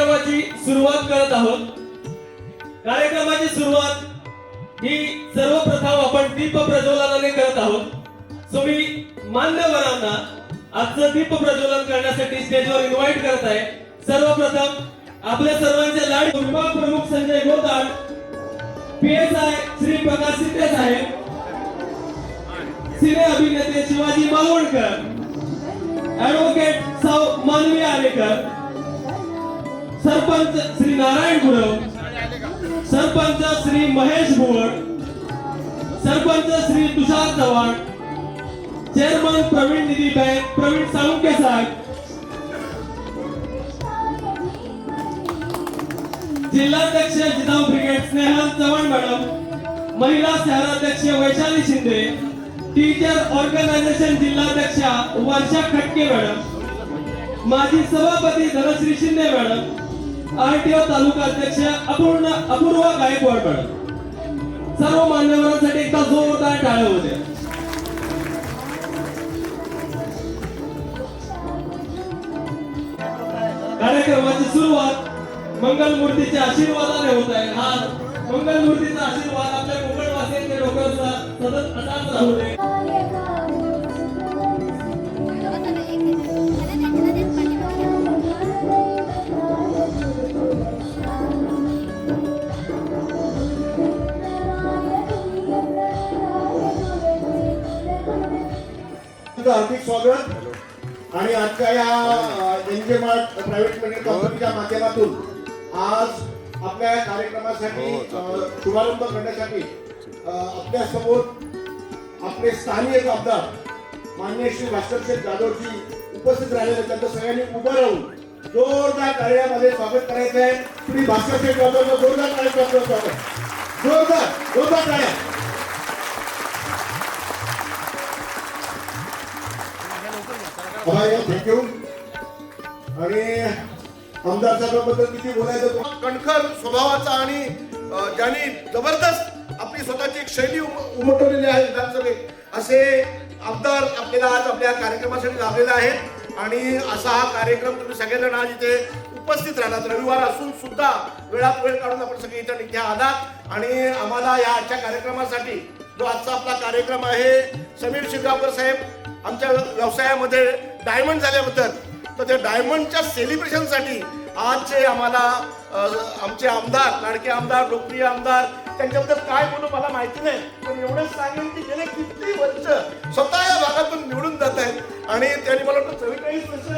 कार्यक्रमाची सुरुवात करत आहोत। कार्यक्रमाची सुरुवात ही सर्वप्रथम आपण दीप प्रज्वलनाने करत आहोत। सो मी मान्यवरांना आजचं दीप प्रज्वलन करण्यासाठी स्टेजवर इन्व्हाइट करत आहे। सर्वप्रथम आपल्या सर्वांचे लाड विभाग प्रमुख संजय गोदाड, पीएसआय श्री प्रकाश सिद्धे साहेब, सिने अभिनेते शिवाजी मालवणकर, ॲडव्होकेट सौ मानवी आलेकर, सरपंच श्री नारायण गुरव, सरपंच श्री महेश भुवड, सरपंच श्री तुषार चव्हाण, चेअरमन प्रवीण निधी बँक प्रवीण साळुंके साहेब, जिल्हाध्यक्ष जिजाऊ ब्रिगेड स्नेहल चव्हाण मॅडम, महिला शहराध्यक्ष वैशाली शिंदे, टीचर ऑर्गनायझेशन जिल्हाध्यक्षा वर्षा खटके मॅडम, माजी सभापती धनश्री शिंदे मॅडम, आरटीओ तालुका अध्यक्ष अपूर्वा गायकवाड मॅडम। सर्व मान्यवरांसाठी एकदा जोरदार टाळ्या होऊ द्या। कार्यक्रमाची सुरुवात मंगलमूर्तीच्या आशीर्वादाने होत आहे। हा मंगलमूर्तीचा आशीर्वाद आपल्या कोकणवासियांच्या डोक्यावर सतत असाच राहू दे। हार्दिक स्वागत। आणि आजच्या या एनजे मार्ट प्रायव्हेट लिमिटेड कंपनीच्या माध्यमातून आज आपल्या कार्यक्रमासाठी शुभारंभ करण्यासाठी आपल्या समोर आपले स्थानिक आमदार माननीय श्री भास्करशेठ जाधवजी उपस्थित राहिलेले, त्यांचं सगळ्यांनी उभं राहून जोरदार टाळ्यामध्ये स्वागत करायचं आहे। श्री भास्करशेठ जाधवचं जोरदार टाळ्याचं स्वागत, जोरदार टाळ्या। थँक्यू। आणि आमदार साहेबांबद्दल किती बोलायचं, कणखर स्वभावाचा आणि ज्यांनी जबरदस्त आपली स्वतःची एक शैली उमटवलेली आहे विधानसभेत, असे आमदार आपल्याला आज आपल्या कार्यक्रमासाठी लाभलेले आहेत। आणि असा हा कार्यक्रम तुम्ही सगळेजण आज इथे उपस्थित राहणार, रविवार असून सुद्धा वेळात वेळ काढून आपण सगळे इथे आलात। आणि आम्हाला या आजच्या कार्यक्रमासाठी जो आजचा आपला कार्यक्रम आहे, समीर शिरगावकर साहेब आमच्या व्यवसायामध्ये डायमंड झाल्याबद्दल, तर त्या डायमंडच्या सेलिब्रेशनसाठी आजचे आम्हाला आमचे आमदार, लाडके आमदार, लोकप्रिय आमदार, त्यांच्याबद्दल काय बोलू मला माहिती नाही, पण एवढंच सांगेन की गेले किती वर्ष स्वतः या भागातून निवडून जात आहेत आणि त्यांनी मला वाटतं 44 वर्ष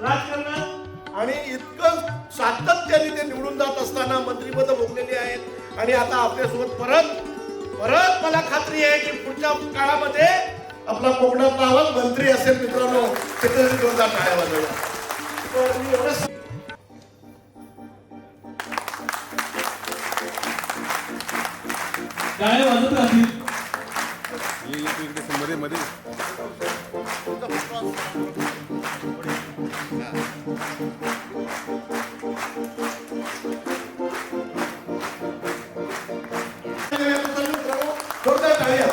राजकारणात आणि इतकं सातत्याने ते निवडून जात असताना मंत्रिपद भोगलेली आहेत। आणि आता आपल्यासोबत परत मला खात्री आहे की पुढच्या काळामध्ये आपला कोकणातला आवाज मंत्री असेल। मित्रांनो, तिथे जोरदार टाळ्या वाजवूया। टाळ्या वाजवत राहतील। मध्ये जोरदार टाळ्या।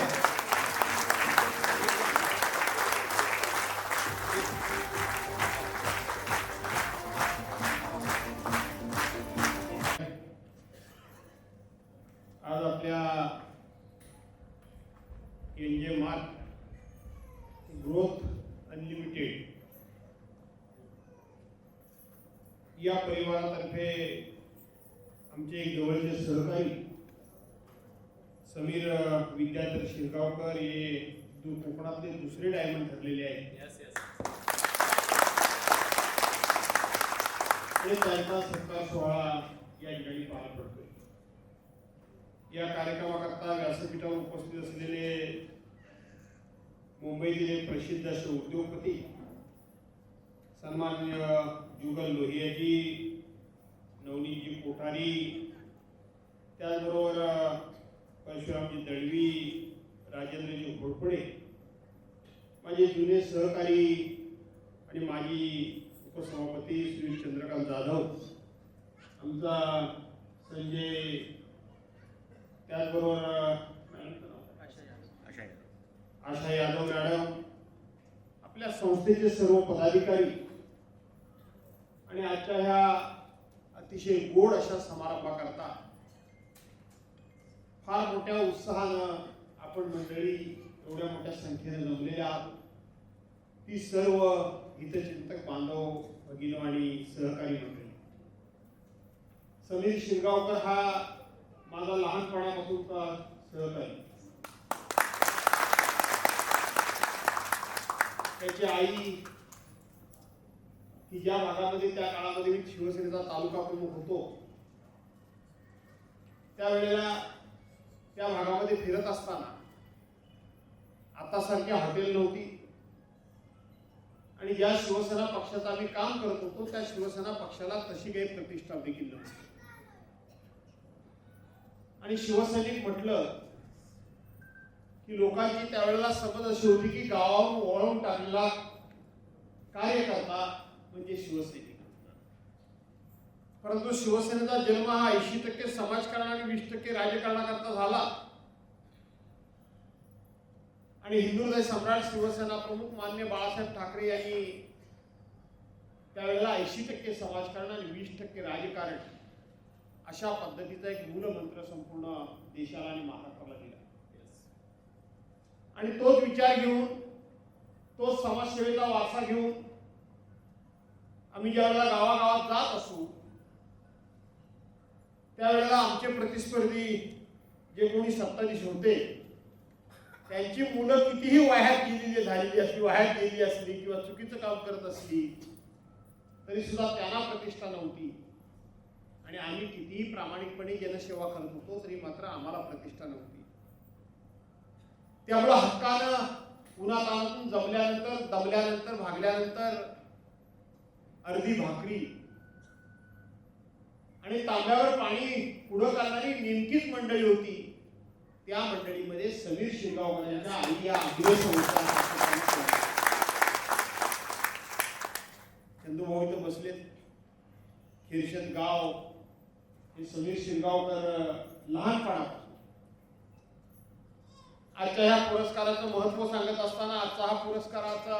आज आपल्या एनजे मार्ट ग्रोथ अनलिमिटेड या परिवारातर्फे आमचे एक जवळचे सहकारी समीर विद्याधर शिरगावकर हे कोकणातले दुसरे डायमंड ठरलेले आहेत। त्यांचा सत्कार सोहळा या ठिकाणी पार पडतोय। या कार्यक्रमाकरता व्यासपीठावर उपस्थित असलेले मुंबईतील एक प्रसिद्ध असे उद्योगपती सन्माननीय जुगल लोहियाजी, नवनीतजी कोठारी, त्याचबरोबर परशुरामजी दळवी, राजेंद्रजी घोरपडे, माझे जुने सहकारी आणि माजी उपसभापती श्री चंद्रकांत जाधव, आमचा संजय, त्याचबरोबर आशा यादव मॅडम, आपल्या संस्थेचे सर्व पदाधिकारी आणि आजच्या ह्या अतिशय गोड अशा समारंभाकरता फार मोठ्या उत्साहानं आपण मंडळी एवढ्या मोठ्या संख्येने जमलेल्या आहात. ती सर्व हितचिंतक बांधव, भगिनी आणि सहकारी मंडळी. समीर शिरगावकर हा माझा लहानपणापासूनचा सहकारी. त्याची आई की ज्या भागामध्ये त्या काळामध्ये मी शिवसेनेचा तालुका प्रमुख होतो त्यावेळेला त्या भागामध्ये फिरत असताना आता सारखी हॉटेल नव्हती आणि ज्या शिवसेना पक्षाचं आम्ही काम करत होतो त्या शिवसेना पक्षाला तशी काही प्रतिष्ठा देखील नव्हती. आणि शिवसैनिक म्हटलं की लोकांची त्यावेळेला समज अशी होती की गावावरून वळवून टाकलेला कार्यकर्ता म्हणजे शिवसैनिक. परंतु शिवसेनेचा जन्म हा 80% समाजकारण आणि 20% राजकारणाकरता झाला आणि हिंदुहृदय सम्राट शिवसेना प्रमुख मान्य बाळासाहेब ठाकरे यांनी त्यावेळेला 80% समाजकारण आणि 20% राजकारण अशा पद्धतीचा एक मूलमंत्र संपूर्ण देशाला आणि महाराष्ट्राला दिला. आणि तोच विचार घेऊन, तोच समाजसेवेचा वारसा घेऊन आम्ही ज्यावेळेला गावागावात जात असू त्यावेळेला आमचे प्रतिस्पर्धी जे कोणी सत्ताधीश होते त्यांची मुलं कितीही वाह्यात गेलेली असली किंवा चुकीचं काम करत असली तरी सुद्धा त्यांना प्रतिष्ठा नव्हती. आणि आम्ही कितीही प्रामाणिकपणे जनसेवा करत होतो तरी मात्र आम्हाला प्रतिष्ठा नव्हती. त्यामुळे हक्कानं उन्हातानातून दमल्यानंतर भागल्यानंतर अर्धी भाकरी आणि तांब्यावर पाणी पुढं करणारी नेमकीच मंडळी होती. त्या मंडळीमध्ये समीर शिरगावकर यांच्या आई या चंदूभाऊ इथं बसलेत. खिरशद गाव हे समीर शिरगावकर लहानपणापासून आजच्या ह्या पुरस्काराचं महत्व सांगत असताना आजचा हा पुरस्काराचा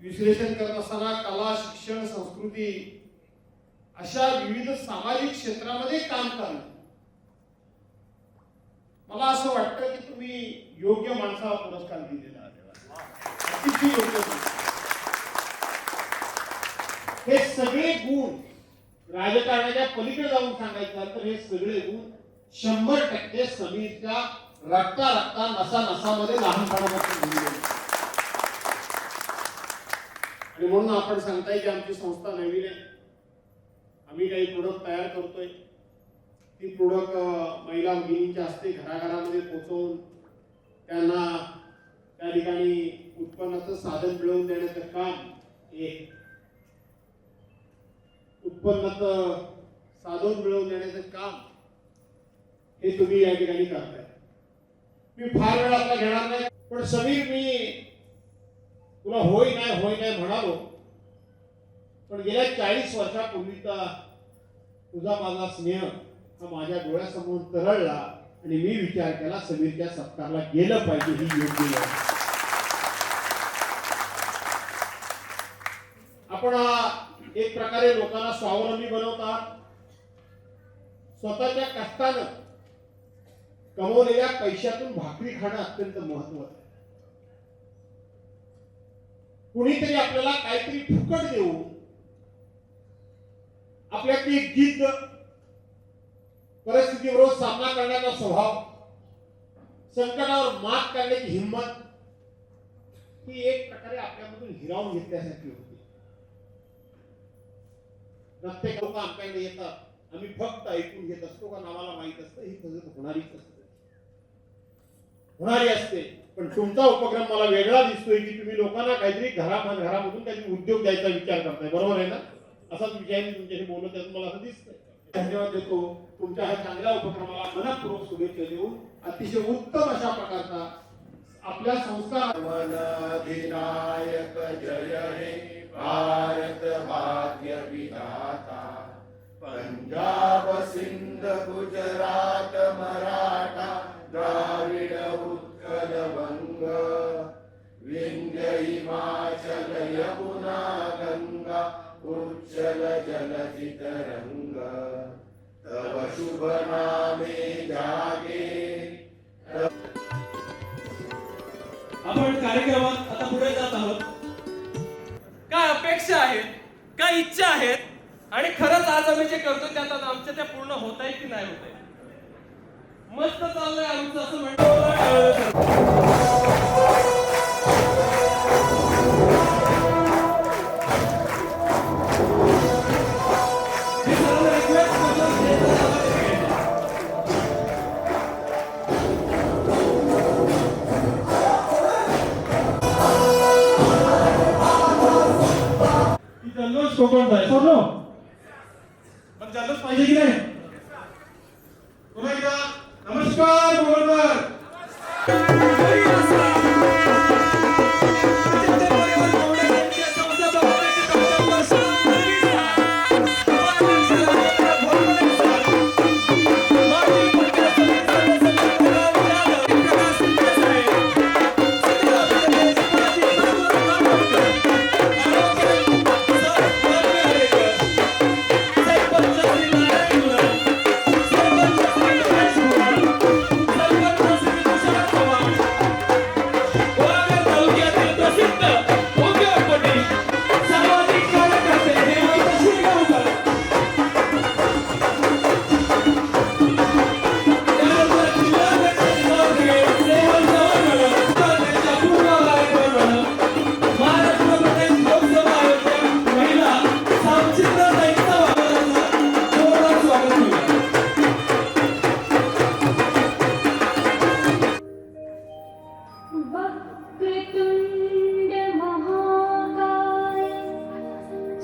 विश्लेषण करत असताना कला, शिक्षण, संस्कृती अशा विविध सामाजिक क्षेत्रामध्ये काम करणं, मला असं वाटतं की तुम्ही योग्य माणसाला पुरस्कार दिलेला आहे. अतिशय योग्य. हे सगळे गुण राजकारणाच्या पलीकडे जाऊन सांगायचं तर हे सगळे गुण 100% समीरच्या रक्ता नसा-नसामध्ये लहानपणापासून दिलेले. आणि म्हणून आपण सांगताय की आमची संस्था नवीन आहे, आम्ही काही प्रोडक्ट तयार करतोय, ती प्रोडक्ट महिला भगिनींच्या हस्ते घराघरामध्ये पोहोचवून त्यांना त्या ठिकाणी उत्पन्नाचं साधन मिळवून देण्याचं काम, एक उत्पन्नाचं साधन मिळवून देण्याचं काम हे तुम्ही या ठिकाणी करताय. मी फार वेळ आपला घेणार नाही, पण समीर मी तुला होय नाही म्हणालो, पण गेल्या 40 वर्षापूर्वीचा तुझा माझा स्नेह हा माझ्या डोळ्यासमोर तरळला आणि मी विचार केला समीरच्या सत्कारला गेलं पाहिजे. ही योग्य वेळ. आपण एक प्रकारे लोकांना स्वावलंबी बनवतात. स्वतःच्या कष्टानं कमवलेल्या पैशातून भाकरी खाणं अत्यंत महत्वाचं आहे. कुणीतरी आपल्याला काहीतरी फुकट देऊन आपल्यातली एक जिद्द, परिस्थितीबरोबर सामना करण्याचा स्वभाव, संकटावर मात करण्याची हिंमत ही एक प्रकारे आपल्यामधून हिरावून घेतल्यासारखी होती. प्रत्येक लोक आमच्याकडे येतात, आम्ही फक्त ऐकून घेत असतो का नावाला माहित असतं ही फजित होणारी असते. पण तुमचा उपक्रम मला वेगळा दिसतोय की तुम्ही लोकांना काहीतरी घरामधून काहीतरी उद्योग द्यायचा विचार करताय. बरोबर आहे ना? असाच विषय मी तुमच्याशी बोलत आहे, मला असं दिसतंय. धन्यवाद देतो तुमच्या ह्या चांगल्या उपक्रमाला मनपूर्वक शुभेच्छा देऊन अतिशय उत्तम अशा प्रकारचा आपल्या संस्कार विनायक जय हे भारत भाग्य विधाता. पंजाब सिंध गुजरात मराठा द्राविड उत्कल वंग विंध्य हिमाचल यमुना गंगा उज्जल जलधि तरंग तव शुभ नामे जागे. आपण कार्यक्रमात आता पुढे जात आहोत. काय अपेक्षा आहेत, काय इच्छा आहेत आणि खरंच आज आम्ही जे करतो त्यात आता आमच्या त्या पूर्ण होत आहे की नाही होत आहे. मस्त चाललंय आमचं असं म्हणतो. जल्लोष कोकणचा आहे सोडलो पण जल्लोष पाहिजे की नाही. पुन्हा एकदा नमस्कार गोवर्धन. वक्रतुंड महाकाय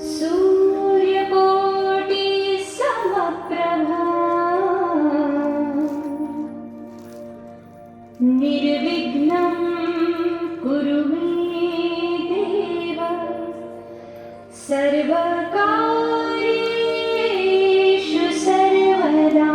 सूर्यकोटि समप्रभा निर्विघ्नं कुरु मे देव सर्वकार्येषु सर्वदा.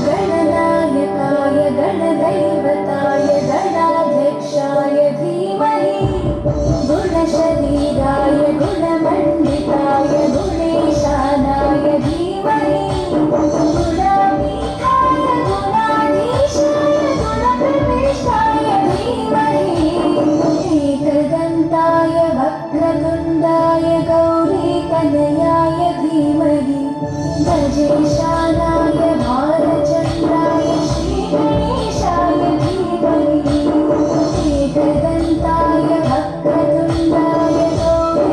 गणनायकाय गणदैवताय गणाध्यक्षाय धीमहि गुणशरीराय गुणमण्डिताय गुणेशानाय धीमहि गुणातीताय गुणाधीशाय गुणप्रविष्टाय धीमहि एकदन्ताय वक्रतुण्डाय गौरीकनयाय धीमहि गजेशानाय भारचन्द्राय श्रीगणेशाय धीमहि एकदन्ताय वक्रतुण्डाय गौरीकनयाय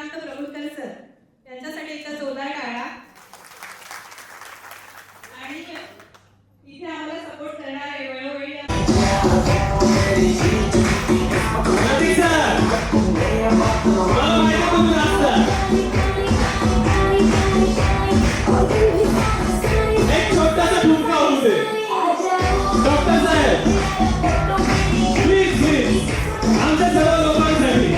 श्रीकांत प्रभुकर सर यांच्यासाठी एकदा जोरदार टाळ्या. आणि इथे आम्हाला सपोर्ट करणारे वेळोवेळी प्रतीक सर, मला माहिती आहे तुम्ही नाचता. एक छोटासा ठुमका होऊ दे. डॉक्टर साहेब, प्लीज प्लीज आमच्या सर्व लोकांसाठी.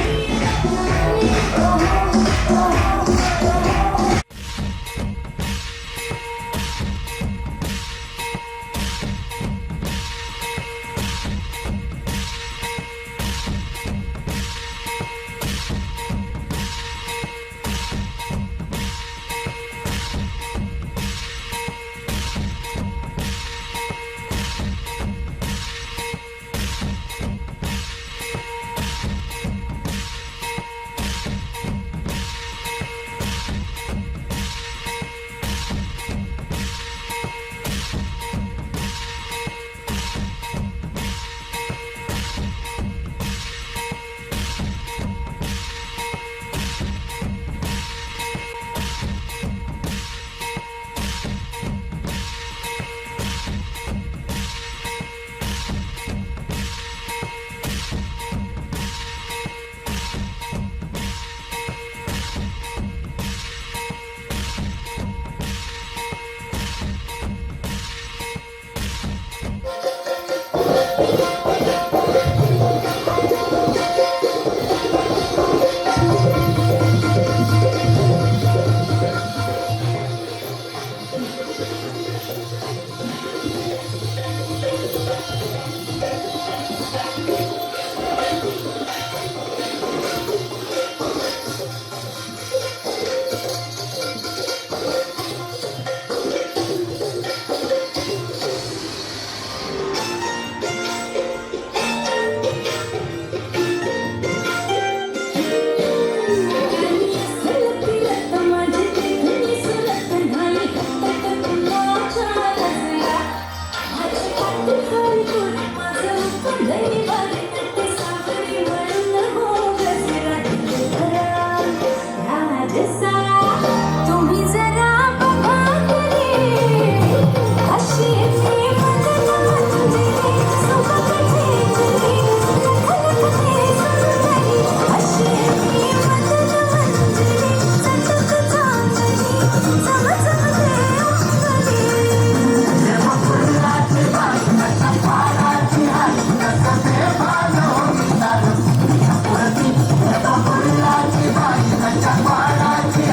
Bye.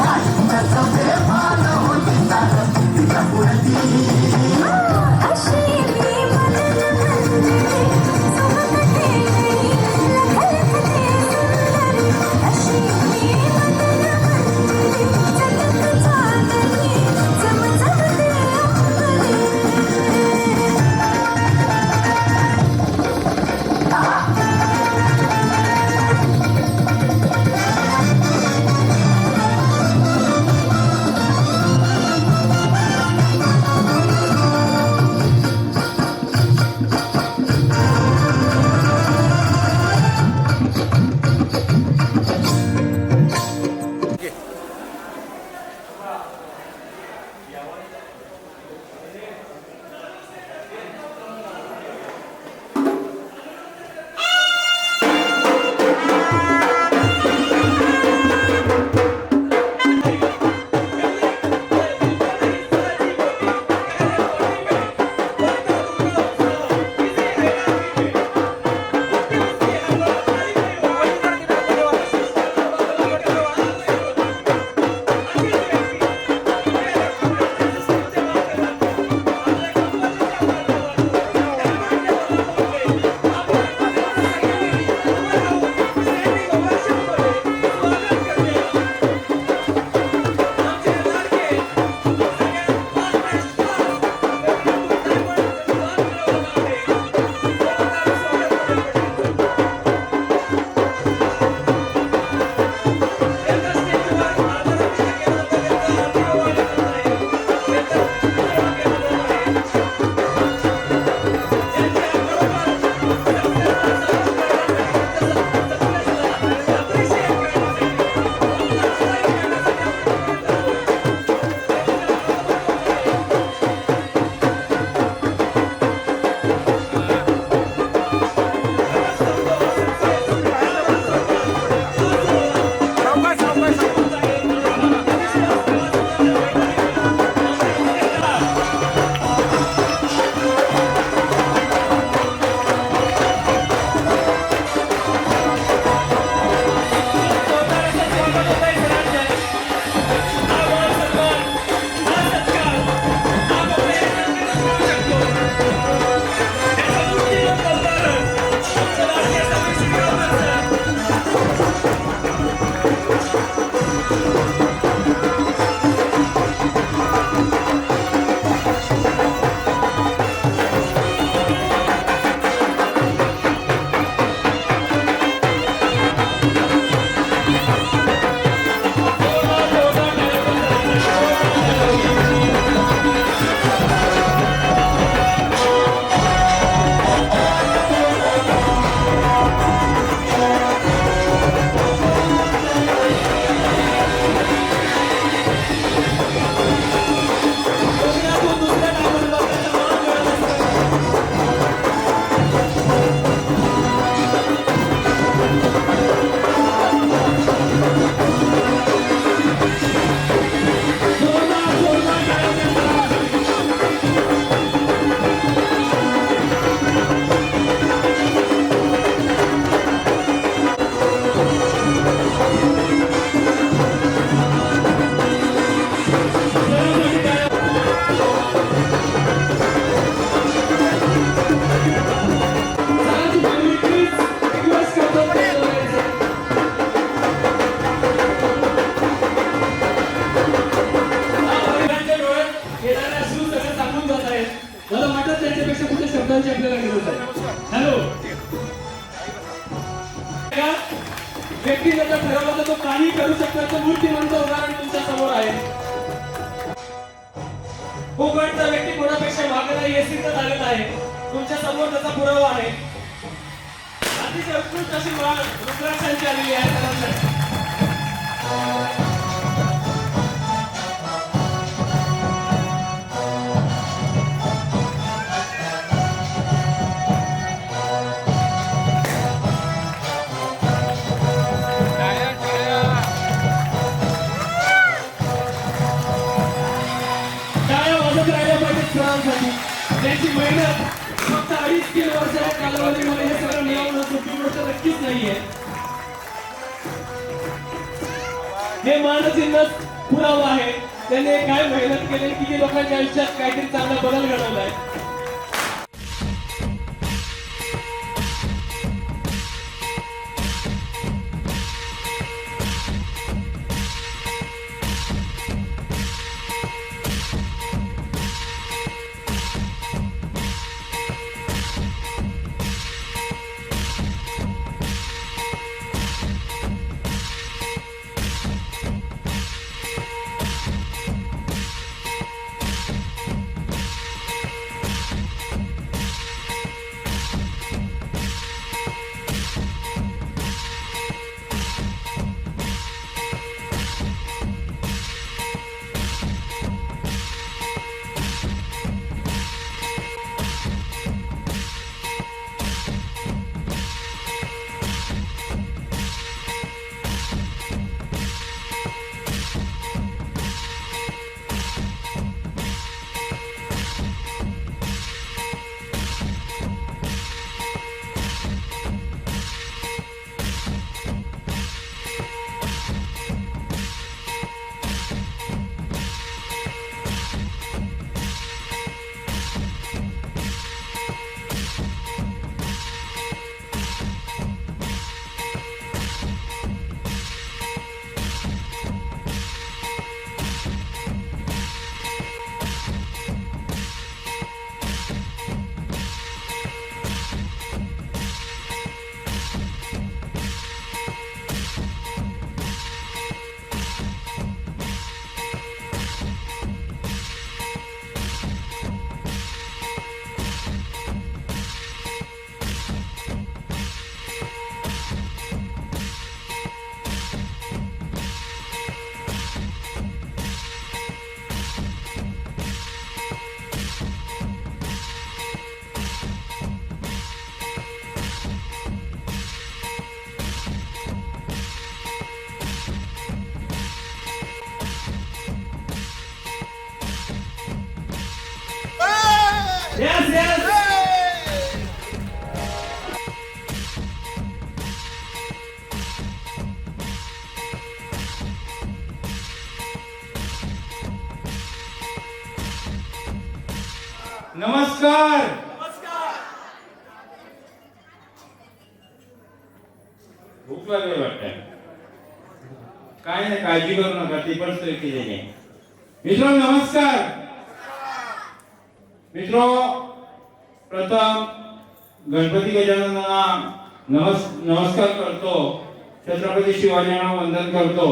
त्यांचं मूर्तिमंत उदाहरण तुमच्या समोर आहे. कोकणचा व्यक्ती कोणापेक्षा मागे नाही हे सिद्ध झालेलं आहे. तुमच्या समोर त्याचा पुरावा आहे. अतिशय उत्कृष्ट अशी माळ रुद्राक्षांची आलेली आहे त्यानंतर. टाळ्या वाजत राहिल्या पाहिजेत सरांसाठी. त्यांची मेहनत फक्त 2.5-3 वर्षाच्या कालावधीमध्ये हे सगळं मिळवणं सोपी गोष्ट नक्कीच नाहीये. हे मानचिन्ह पुरावा आहे त्याने काय मेहनत केली, किती लोकांच्या आयुष्यात काहीतरी चांगला बदल घडवलाय. Yes, yes. नमस्कार. भूक लागली वाटतं. काय नाही, काळजी करू नका, ती परिस्थिती केलेली आहे. मित्रांनो नमस्कार. मित्रो, प्रथम गणपती गजाननांना नमस्कार करतो. छत्रपती शिवाजींना वंदन करतो.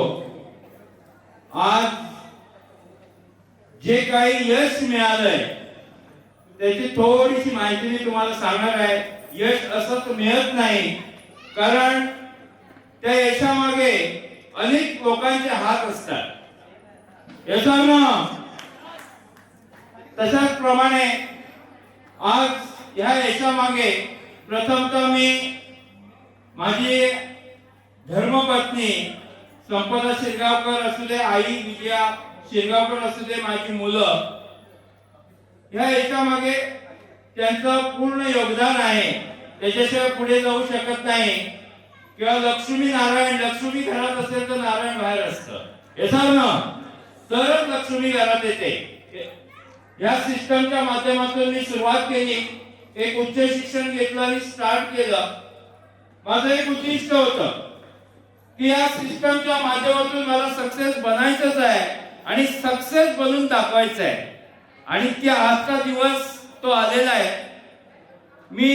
आज जे काही यश मिळालंय त्याची थोडीशी माहिती मी तुम्हाला सांगणार आहे. यश असंच मिळत नाही, कारण त्या यशामागे अनेक लोकांचे हात असतात. यशानं तशाच प्रमाणे आज ह्या यशामागे प्रथमतः मी माझी धर्मपत्नी संपदा शिरगावकर असू दे, आई विजया शिरगावकर असू दे, माझी मुलं, ह्या यशामागे त्यांचं पूर्ण योगदान आहे. त्याच्याशिवाय पुढे जाऊ शकत नाही. किंवा लक्ष्मी नारायण, लक्ष्मी घरात असेल तर नारायण बाहेर असतं. यशानं तरच लक्ष्मी घरात येते. या सिस्टमच्या माध्यमातून मी सुरुवात केली. एक उच्च शिक्षण घेतलं आणि स्टार्ट केलं. माझं एक उद्दिष्ट होतं की या सिस्टमच्या माध्यमातून मला सक्सेस बनायचंच आहे आणि सक्सेस बनून दाखवायचं आहे. आणि त्या आजचा दिवस तो आलेला आहे. मी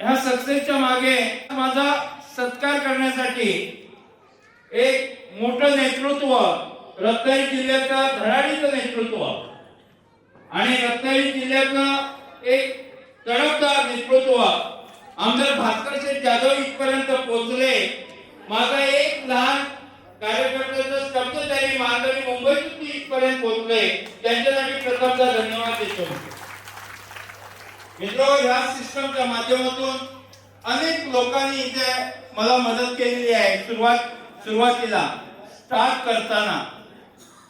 ह्या सक्सेसच्या मागे माझा सत्कार करण्यासाठी एक मोठं नेतृत्व, रत्नागिरी जिल्ह्याचा धडाडीचं नेतृत्व आणि रत्नागिरी जिल्ह्याचं एक तडफदार नेतृत्व आमदार भास्कर शेठ जाधव इथपर्यंत पोहोचले. माझा एक लहान कार्यकर्त्याचा शब्द त्यांनी मानधनी मुंबईतून इथपर्यंत पोहोचले, त्यांच्यासाठी प्रथमचा धन्यवाद देतो. मित्रो, ह्या सिस्टमच्या माध्यमातून अनेक लोकांनी इथे मला मदत केलेली आहे. सुरुवातीला स्टार्ट करताना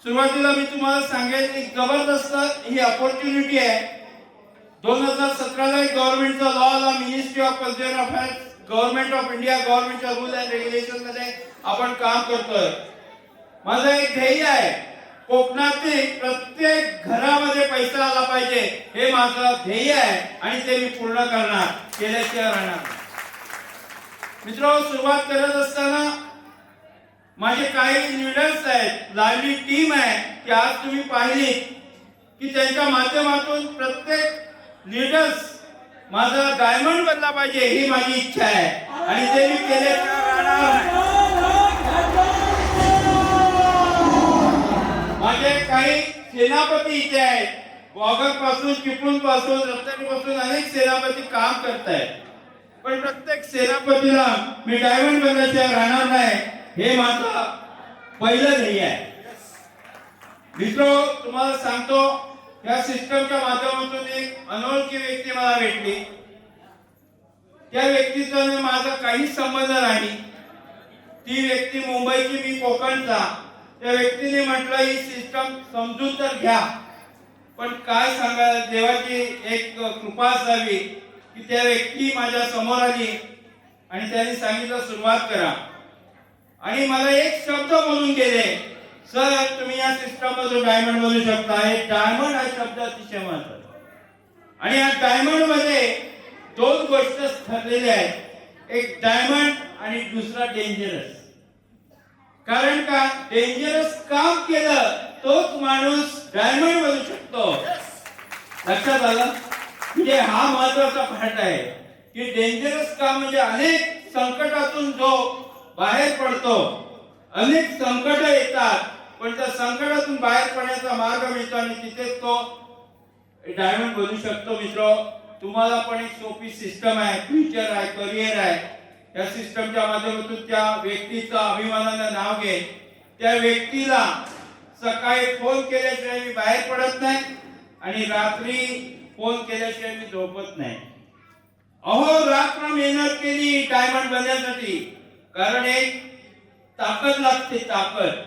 सुरुवातीला मी तुम्हाला सांगेन एक जबरदस्त ही अपॉर्च्युनिटी आहे. 2017ला गव्हर्नमेंटचा लॉ आला, ministry of culture affairs, government of India, गव्हर्नमेंटच्या रूल अँड रेग्युलेशन मध्ये आपण काम करतोय. माझं एक ध्येय आहे, कोकणातील प्रत्येक घरामध्ये पैसा आला पाहिजे, हे माझं ध्येय आहे आणि ते मी पूर्ण करणार, केल्याशिवाय राहणार. मित्र, सुरुवात करत असताना माझे काही लीडर्स आहेत, लाडली टीम आहे की आज तुम्ही पाहिली की त्यांच्या माध्यमातून प्रत्येक लीडर्स माझा डायमंड बनला पाहिजे, ही माझी इच्छा आहे आणि ते मी केल्याशिवाय राहणार. माझे काही सेनापती इथे आहेत, वाघर पासून, चिपळूण पासून, रत्नागिरी पासून अनेक सेनापती काम करत आहेत. पण प्रत्येक सेनापतीला मी डायमंड बनल्याशिवाय राहणार नाही, हे माझं पहिलं ध्येय आहे. मित्र, तुम्हाला सांगतो, या सिस्टमच्या माध्यमातून एक अनोळखी व्यक्ती मला भेटली. त्या व्यक्तीचा माझा काही संबंध नाही. ती व्यक्ती मुंबईची, मी कोकणचा. त्या व्यक्तीने म्हटलं ही सिस्टम समजून तर घ्या, पण काय सांगा, देवाची एक कृपा असावी की त्या व्यक्ती माझ्या समोर आली आणि त्यांनी सांगितलं सुरुवात करा. आणि मला एक शब्द बोलून गेले, सर तुम्ही या सिस्टम मधून डायमंड बनवू शकता. हे डायमंड हा शब्द अतिशय महत्त्वाचा. आणि या डायमंड मध्ये दोन गोष्टी ठरलेल्या आहेत, एक डायमंड आणि दुसरा डेंजरस. कारण का, डेंजरस काम केलं तोच माणूस डायमंड बनू शकतो. लक्षात आलं? म्हणजे हा महत्वाचा पार्ट आहे की डेंजरस काम म्हणजे अनेक संकटातून जो बाहेर पडतो, अनेक संकट येतात पण त्या संकटातून बाहेर पडण्याचा मार्ग मिळतो आणि तिथे तो डायमंड बनू शकतो. मित्र, तुम्हाला पण एक सोपी सिस्टम आहे, फ्युचर आहे, करिअर आहे. या सिस्टमच्या माध्यमातून त्या व्यक्तीचं अभिमानानं नाव घे. त्या व्यक्तीला सकाळी फोन केल्याशिवाय मी बाहेर पडत नाही आणि रात्री फोन केल्याशिवाय मी झोपत नाही. अहोरात्र मेहनत केली डायमंड बनण्यासाठी, कारण एक ताकद लागते, ताकद.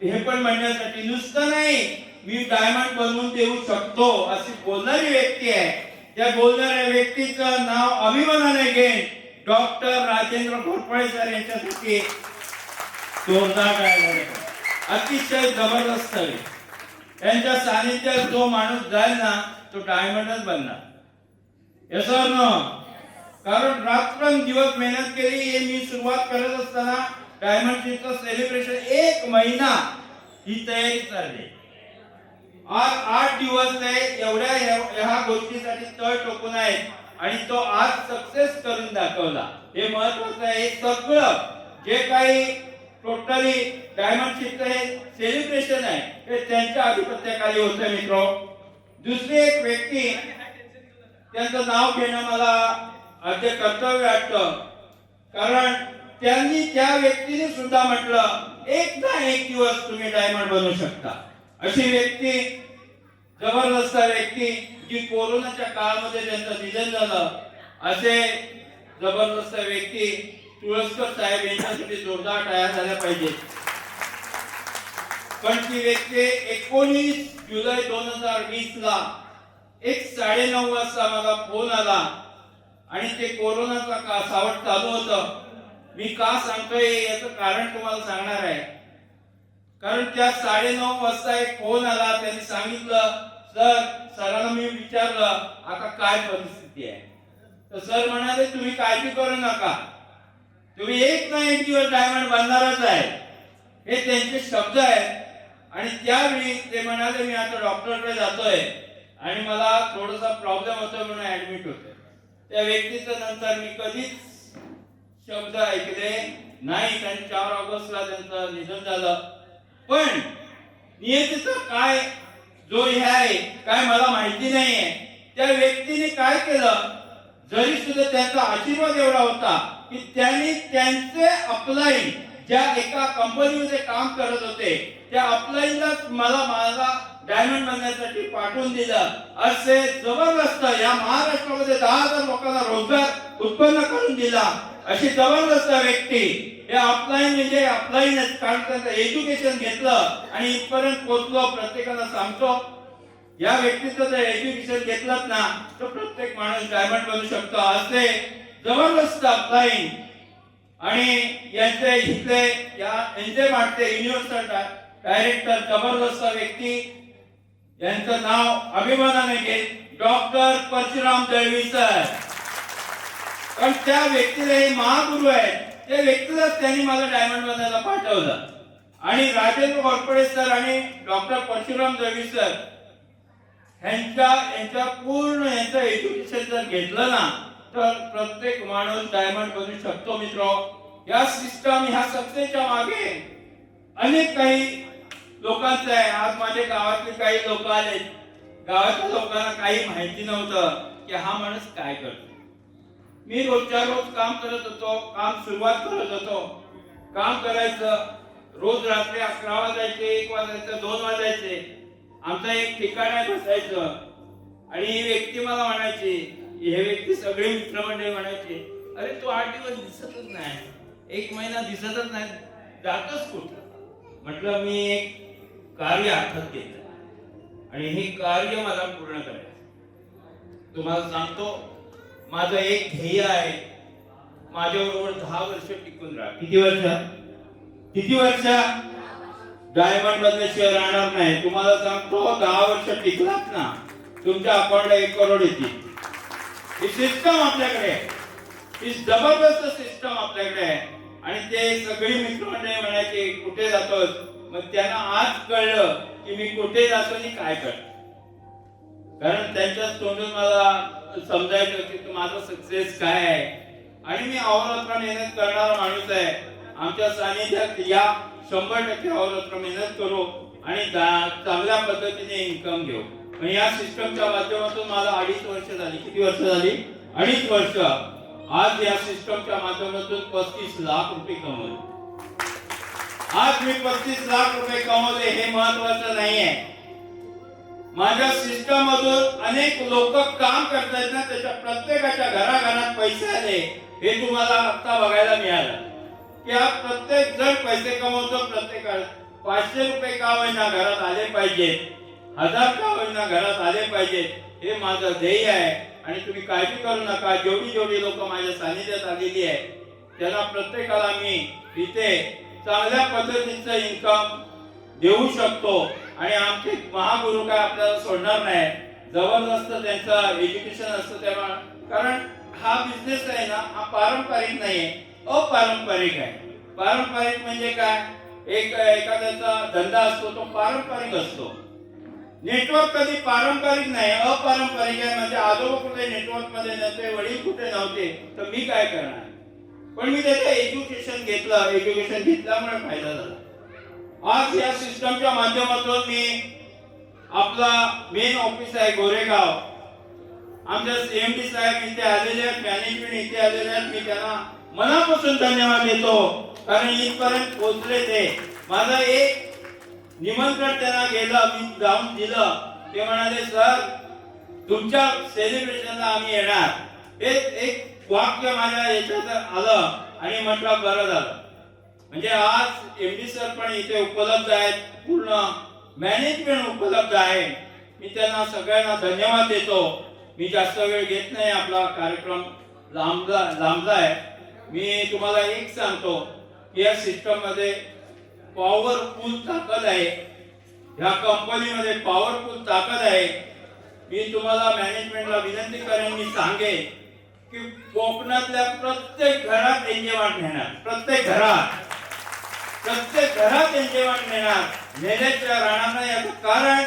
हे पण म्हणण्यासाठी नुसतं नाही मी डायमंड बनवून देऊ शकतो अशी बोलणारी व्यक्ती आहे. त्या बोलणाऱ्या व्यक्तीचं नाव अभिमानाने घेईन, डॉक्टर राजेंद्र घोरपडे सर यांच्यासाठी जोरदार आहे. अतिशय जबरदस्त आहे. यांच्या सानिध्यात जो माणूस जाईल ना तो डायमंडच बनणार. याचं न, कारण रात्रंदिवस मेहनत केली. हे मी सुरुवात करत असताना डायमंड डीचं सेलिब्रेशन 1 महिना ही तयारी चालली. आज 8 दिवस आहे, एवढ्या ह्या गोष्टीसाठी तळ टोकून आहेत आणि तो आज सक्सेस करून दाखवला. हे महत्वाचं आहे. हे सगळं जे काही टोटली डायमंड शिपचं हे सेलिब्रेशन आहे हे त्यांच्या आधिपत्याखाली होतं. मित्र, दुसरी एक व्यक्ती, त्यांचं नाव घेणं मला अद्य कर्तव्य वाटतं, कारण त्यांनी, त्या व्यक्तीने सुद्धा म्हटलं एक ना एक दिवस तुम्ही डायमंड बनवू शकता. अशी व्यक्ती, जबरदस्त व्यक्ती, जी कोरोनाच्या काळामध्ये त्यांचं निधन झालं, असे जबरदस्त व्यक्ती तुळसकर साहेब यांच्यासाठी जोरदार टाळ्या झाल्या पाहिजेत. पण ती व्यक्ती 19 जुलै 2020 ला 9:30 वाजता मला फोन आला आणि ते कोरोनाचा सावट चालू होतं. मी का सांगतोय याचं कारण तुम्हाला सांगणार आहे. कारण त्या 9:30 वाजता एक फोन आला. त्यांनी सांगितलं, सरांना मी विचारलं आता काय परिस्थिती आहे. तर सर म्हणाले तुम्ही काळजी करू नका, तुम्ही एक ना एक दिवस डायमंड बनणारच आहे. हे त्यांचे शब्द आहेत. आणि त्यावेळी ते म्हणाले मी आता डॉक्टरकडे जातोय आणि मला थोडासा प्रॉब्लेम होतो म्हणून ऍडमिट होतोय. त्या व्यक्तीचं नंतर मी कधीच शब्द ऐकले नाही. आणि 4 ऑगस्टला त्यांचं निधन झालं. पण नियतीचा काय जो हे आहे काय मला माहिती नाहीये. त्या व्यक्तीने काय केलं, जरी सुद्धा त्यांचा आशीर्वाद एवढा होता की त्यांनी त्यांचे अपलाईन ज्या एका कंपनीमध्ये काम करत होते त्या अपलाईनलाच मला माझा डायमंड बनण्यासाठी पाठवून दिलं. असे जबरदस्त या महाराष्ट्रामध्ये 10,000 लोकांना रोजगार उत्पन्न करून दिला. अशी जबरदस्त व्यक्ती हे अपलाईन म्हणजे अपलाईनच, कारण त्यांचं एज्युकेशन घेतलं आणि इथपर्यंत पोहोचलो. प्रत्येकाला सांगतो या व्यक्तीचं जर एज्युकेशन घेतलं ना तर प्रत्येक माणूस डायमंड बनू शकतो. असे जबरदस्त अपलाईन आणि यांचे इथले या एनजे मार्टचे युनिव्हर्सल डायरेक्टर जबरदस्त व्यक्ती, यांचं नाव अभिमानाने घेत डॉक्टर परशुराम दळवी सर. पण त्या व्यक्तीला हे महागुरु आहेत, त्या व्यक्तीलाच त्यांनी मला डायमंड बनायला पाठवलं. आणि राजेंद्र घोरपडे सर आणि डॉक्टर परशुराम दळवी सर यांच्या पूर्ण यांचं एज्युकेशन जर घेतलं ना तर प्रत्येक माणूस डायमंड बनू शकतो. मित्र, या सिस्टम ह्या सक्सेसच्या मागे अनेक काही लोकांचं आहे. आज माझ्या गावातले काही लोक आले, गावातल्या लोकांना काही माहिती नव्हतं की हा माणूस काय करतो. मी रोजच्या रोज काम करत होतो, काम सुरुवात करत होतो, काम करायचं. रोज रात्री 11 वाजायचे, 1 वाजायचं, 2 वाजायचे. आमचं एक ठिकाण आहे बसायचं. आणि ही व्यक्ती मला म्हणायची, हे व्यक्ती सगळे मित्रमंडळी म्हणायचे, अरे तू 8 दिवस दिसतच नाही, 1 महिना दिसतच नाही, जातच कुठं. म्हटलं मी एक कार्य हातात घेतलं आणि हे कार्य मला पूर्ण करायचं. तुम्हाला सांगतो माझं एक ध्येय आहे, माझ्याबरोबर 10 वर्ष टिकून राहा. किती वर्ष डायमंड बदल्याशिवाय राहणार नाही. तुम्हाला सांगतो 10 वर्ष टिकलात ना तुमच्या अकाउंटला 1 करोड येतील. ही सिस्टम आपल्याकडे आहे, ही जबरदस्त सिस्टम आपल्याकडे आहे. आणि ते सगळी मित्रमंडळी म्हणायचे कुठे जातोस, मग त्यांना आज कळलं की मी कुठे जातो आणि काय करतो. कारण त्यांच्याच तोंडून मला समजायचं की माझा सक्सेस काय आहे. आणि मी अहोरात्र मेहनत करणारा माणूस आहे. आमच्या सानिध्यात या 100% अहोरात्र मेहनत करू आणि चांगल्या पद्धतीने इन्कम घेऊ. आणि या सिस्टमच्या माध्यमातून मला 2.5 वर्ष झाली. किती वर्ष झाली? 2.5 वर्ष. आज या सिस्टमच्या माध्यमातून 35 लाख रुपये कमवले. आज मी 35 लाख रुपये कमवले हे महत्वाचं नाहीये. माझ्या सिस्टम मधून अनेक लोक काम करतायत ना, त्याच्या प्रत्येकाच्या घराघरात पैसे आले हे तुम्हाला आता बघायला मिळालं की आज प्रत्येक जण पैसे कमवतो. प्रत्येकाला 500 रुपये का होईना घरात आले पाहिजेत, 1000 का होईना घरात आले पाहिजेत, हे माझं ध्येय आहे. आणि तुम्ही काळजी करू नका, जेवढी लोक माझ्या सानिध्यात आलेली आहे त्यांना प्रत्येकाला मी इथे चांगल्या पद्धतीचं इन्कम देऊ शकतो. आणि आमचे महागुरु काय आपल्याला सोडणार नाही. जबरदस्त त्यांचं एज्युकेशन असतं तेव्हा, कारण हा बिझनेस आहे ना हा पारंपरिक नाहीये, अपारंपरिक आहे. पारंपरिक म्हणजे काय, एखाद्याचा धंदा असतो तो पारंपरिक असतो. नेटवर्क कधी पारंपरिक नाही, अपारंपरिक आहे. म्हणजे आजोबा कुठे नेटवर्क मध्ये नव्हते, वडील कुठे नव्हते, तर मी काय करणार. पण मी त्याचं एज्युकेशन घेतलं, एज्युकेशन घेतल्यामुळे फायदा झाला. आज या सिस्टमच्या माध्यमातून मी आपला मेन ऑफिस आहे गोरेगाव, आमच्या सीएमडी साहेब इथे आलेले आहेत, मॅनेजमेंट इथे आलेले आहेत. मी त्यांना मनापासून धन्यवाद देतो कारण इथपर्यंत पोहोचले. ते माझं एक निमंत्रण त्यांना गेलं, मी जाऊन दिलं. ते म्हणाले सर तुमच्या सेलिब्रेशनला आम्ही येणार. हे एक वाक्य माझ्या याच्यात आलं आणि म्हटलं बरं झालं. म्हणजे आज एमडी सर पण इथे उपलब्ध आहेत, पूर्ण मॅनेजमेंट उपलब्ध आहे. मी त्यांना सगळ्यांना धन्यवाद देतो. मी जास्त वेळ घेत नाही, आपला कार्यक्रम लांबला आहे. मी तुम्हाला एक सांगतो की या सिस्टम मध्ये पॉवरफुल ताकद आहे, ह्या कंपनीमध्ये पॉवरफुल ताकद आहे. मी तुम्हाला मॅनेजमेंटला विनंती करेन, मी सांगेन की कोकणातल्या प्रत्येक घरात एनजेवाट नेणार, प्रत्येक घरात एनजेवाट नेणार. नेल्याच्या राहणार नाही. याचं कारण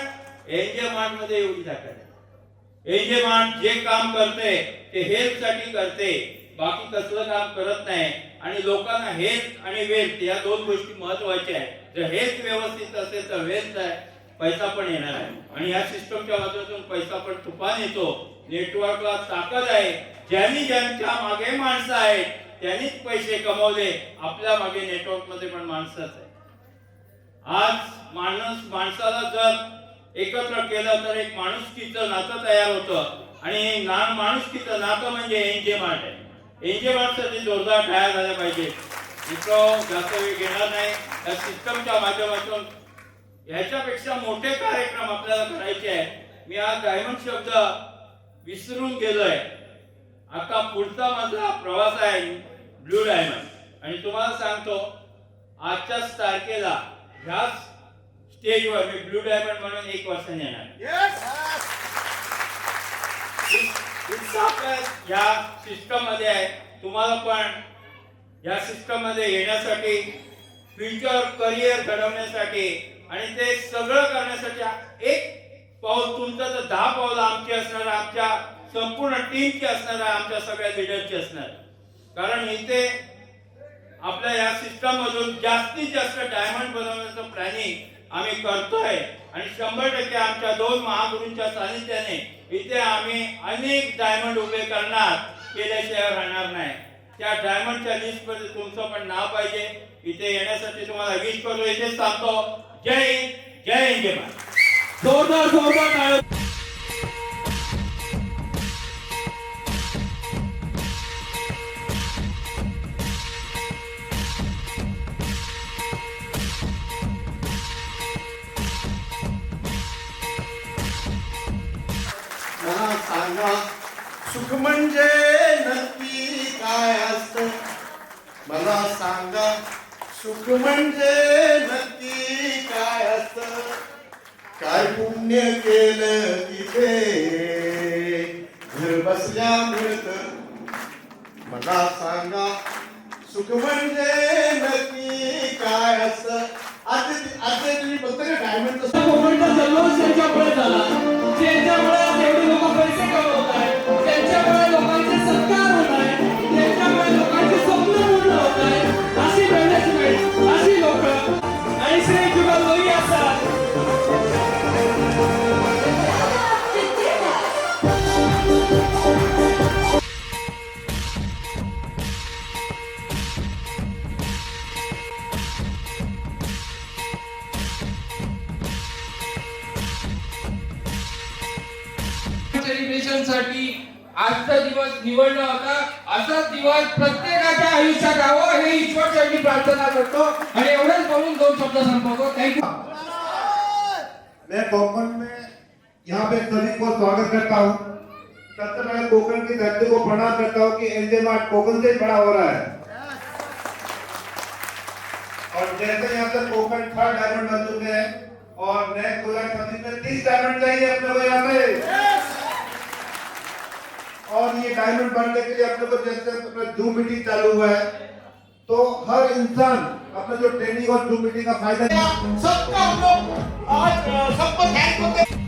एनजेवाट मध्ये एवढी ताकद आहे. एनजेवाट जे काम करते ते हेल्थ साठी करते, बाकी कसलं काम करत नाही आणि लोकांना हेल्थ आणि वेल्थ या दोन गोष्टी महत्वाच्या आहेत. जर हेल्थ व्यवस्थित असेल तर वेल्थ आहे, पैसा पण येणार आहे आणि या सिस्टमच्या माध्यमातून पैसा पण तुफान येतो. नेटवर्कला ताकद आहे. ज्यांनी ज्यांच्या मागे माणसं आहेत त्यांनीच पैसे कमवले. आपल्या मागे नेटवर्कमध्ये पण माणसंच आहे. आज माणसाला जर एकत्र केलं तर एक माणुसकीचं नातं तयार होतं आणि माणुसकीचं नातं म्हणजे एनजे मार्ट आहे. एनजे मार्टसाठी जोरदार टाळ्या झाल्या पाहिजे. इतकं जास्त वेळ घेणार नाही. या सिस्टमच्या माध्यमातून ह्याच्यापेक्षा मोठे कार्यक्रम आपल्याला करायचे आहेत. मी आज डायमंड शब्द विसरून गेलोय. आता पुढचा माझा प्रवास आहे ब्लू डायमंड आणि तुम्हाला सांगतो आजच्याच तारखेला ह्याच स्टेजवर मी ब्लू डायमंड म्हणून 1 वर्षाने येणार. आपल्या या सिस्टम मध्ये आहे. तुम्हाला पण या सिस्टम मध्ये येण्यासाठी फ्युचर करिअर घडवण्यासाठी आणि ते सगळं करण्यासाठी एक पाऊल तुमचं तर 10 पावलं आमची असणार, आमच्या संपूर्ण टीमची असणार, आमच्या सगळ्या लिडरची असणार. कारण इथे आपल्या या सिस्टम मधून जास्तीत जास्त डायमंड बनवण्याचं प्लॅनिंग आम्ही करतोय आणि 100% आमच्या 2 महागुरूंच्या सानिध्याने इथे आम्ही अनेक डायमंड उभे करणार, केल्याशिवाय राहणार नाही. त्या डायमंडच्या लिस्ट मध्ये तुमचं पण नाव पाहिजे. इथे येण्यासाठी तुम्हाला विश करतो. इथे सांगतो जय हिंद, जय हिंद, जय भारत. जोरदार टाळ्या. मला सांगा सुख म्हणजे नक्की काय असतं. मला सांगा सुख म्हणजे नक्की काय असतं. काय पुण्य केलं तिथे घर बसल्या मिळतं. मला सांगा सुख म्हणजे नक्की काय असतं. आज तुम्ही बघता का डायमंडचं कोकणचा जल्लोष त्यांच्यामुळे झाला. त्यांच्यामुळे एवढे लोक पैसे कमवत आहेत. त्यांच्यामुळे लोकांचे सत्कार होत आहे. त्यांच्यामुळे लोकांचे स्वप्न पूर्ण होत आहे. अशी मॅनेजमेंट, अशी लोक आणि श्री जुगल लोही असतात. सेलिब्रेशन साठी आजचा दिवस निवडला होता. असाच दिवस प्रत्येकाच्या आयुष्यात यावं हे ईश्वरचरणी प्रार्थना करतो आणि एवढंच बोलून 2 शब्द संपवतो. थँक्यू. मैं कोकण में यहाँ पे सभी को स्वागत करता हूँ. सबसे पहले कोकण की धरती को प्रणाम करता हूँ कि एनजे मार्ट कोकण से बड़ा हो रहा है. और जैसे यहाँ से कोकण 3rd डायमंड बन चुके हैं और नेक्स्ट 2026 में 30 डायमंड चाहिए अपने को यहाँ पे. और ये डायमंड बनने के लिए अपने को जैसे अपना जूम मीटिंग चालू हुआ है तो हर इंसान अपना जो ट्रेनिंग और जूम मीटिंग का फायदा सबका हम लोग आज सबको थैंक करते हैं.